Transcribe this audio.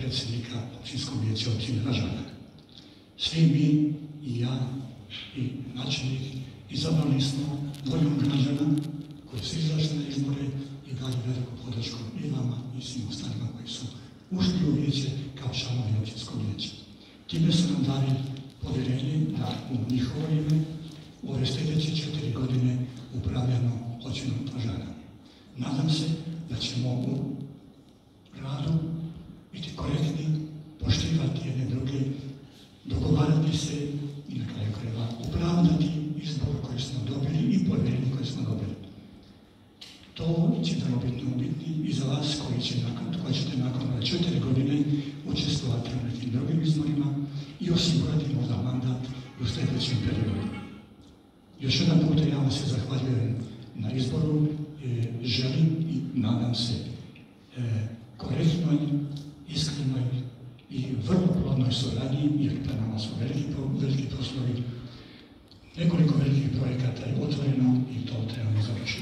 predsjednika općinskog vijeća općine Ražanac. Svi mi, i ja, i načelnik, izabrali smo voljom građana koji su izašli na izbore i dali veliku podršku i vama i svim ostalima koji su ušli u vijeće kao članovi općinskog vijeća. Time su nam dali povjerenje da u njihovo ime u ove sljedeće 4 godine upravljamo općinom Ražanac. Nadam se da ćemo u radu biti korektni, poštivati jedne druge, dogovarati se i na kraju krajeva opravdati izbor koji smo dobili i povjerenje koje smo dobili. To će nam biti bitni i za vas koji ćete nakon 4 godine učestvovati u nekim drugim izborima i osigurati možda mandat u sljedećem periodu. Još jedan put ja vam se zahvaljujem na izboru, želim i nadam se korektnoj, iskrenoj i vrlo plodnoj suradnji, jer pred nama su veliki poslovi, nekoliko velikih projekata je otvoreno i to trebamo završiti.